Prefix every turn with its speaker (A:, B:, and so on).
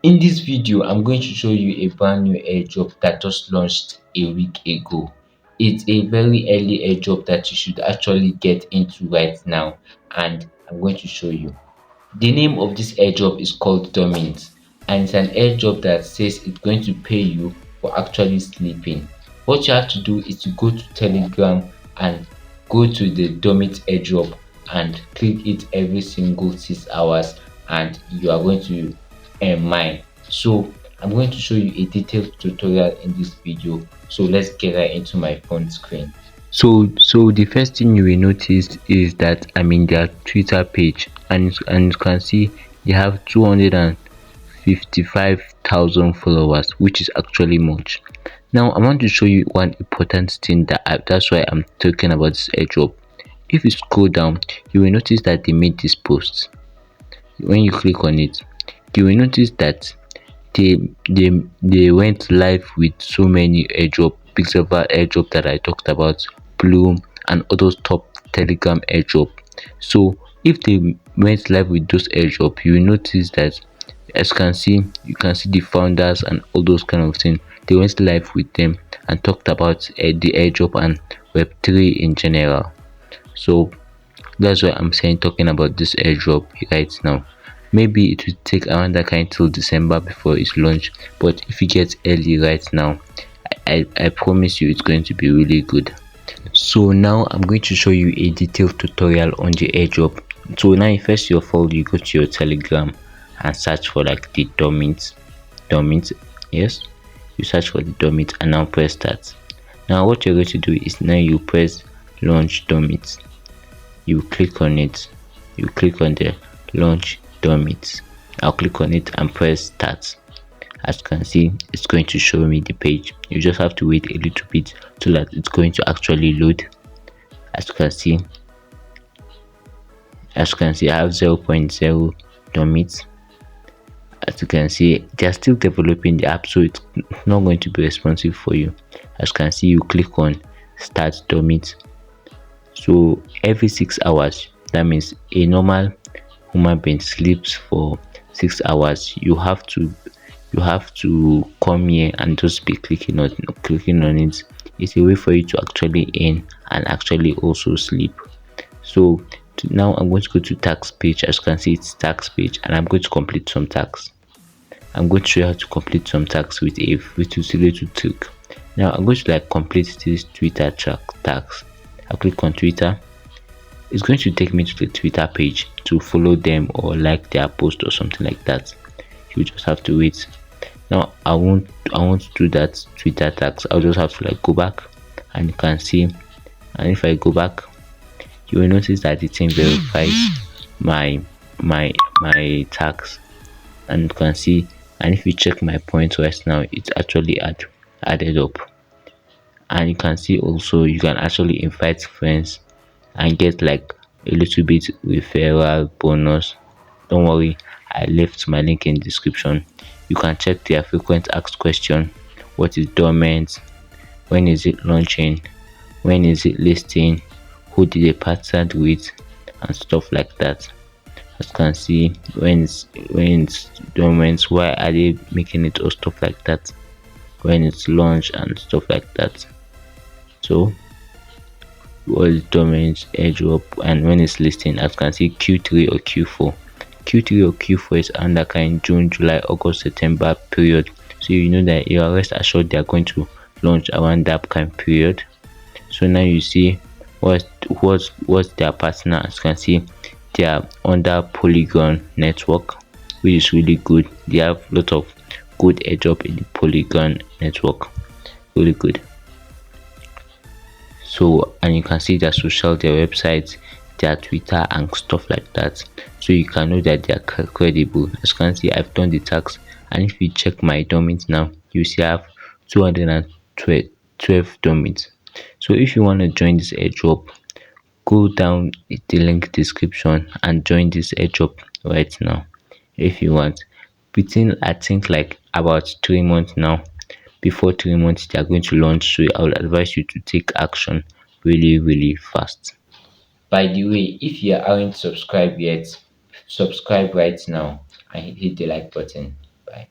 A: In this video, I'm going to show you a brand new airdrop that just launched a week ago. It's a very early airdrop that you should actually get into right now, and I'm going to show you. The name of this airdrop is called Dormint, and it's an airdrop that says it's going to pay you for actually sleeping. What you have to do is to go to Telegram and go to the Dormint airdrop and click it every single 6 hours, and you are going to earn mine. So I'm going to show you a detailed tutorial in this video. So let's get right into my phone screen. So the first thing you will notice is that I'm in their Twitter page, and you can see they have 255,000 followers, which is actually much. Now I want to show you one important thing that's why I'm talking about this airdrop. If you scroll down, you will notice that they made this post. When you click on it, you will notice that they they went live with so many airdrop, pixel airdrop that I talked about, Bloom, and others top Telegram airdrop. So if they went live with those airdrop, you will notice that, as you can see the founders and all those kind of things. They went live with them and talked about the airdrop and Web3 in general. So that's why I'm saying talking about this airdrop right now. Maybe it will take around that kind till December before it's launched, but if you get early right now, I promise you it's going to be really good. So now I'm going to show you a detailed tutorial on the airdrop. So now first of all, you go to your Telegram and search for like the Dormint. Yes, you search for the Dormint and now press start. Now what you're going to do is now you press launch Dormint. You click on it, you click on the launch Dormint. I'll click on it and press start. As you can see, it's going to show me the page. You just have to wait a little bit so that it's going to actually load. As you can see, I have 0.0 Dormint. As you can see, they are still developing the app, so it's not going to be responsive for you. As you can see, you click on start Dormint. So every 6 hours, that means a normal human being sleeps for 6 hours. You have to come here and just be clicking on it. It's a way for you to actually earn and actually also sleep. So now I'm going to go to tax page. As you can see, it's tax page, and I'm going to complete some tax. I'm going to show you how to complete some tax with a little trick. Now I'm going to complete this Twitter tax. I'll click on Twitter. It's going to take me to the Twitter page to follow them or like their post or something like that. You just have to wait. Now I won't do that Twitter tax. I'll just have to go back, and you can see, and if I go back, you will notice that the thing verifies my tax, and you can see, and if you check my points right now, it's actually added up. And you can see also you can actually invite friends and get a little bit referral bonus. Don't worry, I left my link in the description. You can check their frequent asked question: what is Dormant, when is it launching, when is it listing, who did they partner with, and stuff like that. As you can see, when it's Dormant, why are they making it, or stuff like that, when it's launched and stuff like that. So was Dormant airdrop, and when it's listing, as you can see, Q3 or Q4. Q3 or Q4 is under kind June, July, August, September period. So you know that you are rest assured they are going to launch around that kind period. So now you see what's their partner. As you can see, they are under Polygon network, which is really good. They have a lot of good airdrop in the Polygon network. Really good. So, and you can see their websites, their Twitter and stuff like that, so you can know that they are credible. As you can see, I've done the tax, and if you check my Dormint now, you see I have 212 Dormint. So if you want to join this airdrop, go down the link description and join this airdrop right now if you want. Within, I think, about 3 months now. Before 3 months they are going to launch, so I will advise you to take action really fast. By the way, if you aren't subscribed yet, subscribe right now and hit the like button. Bye.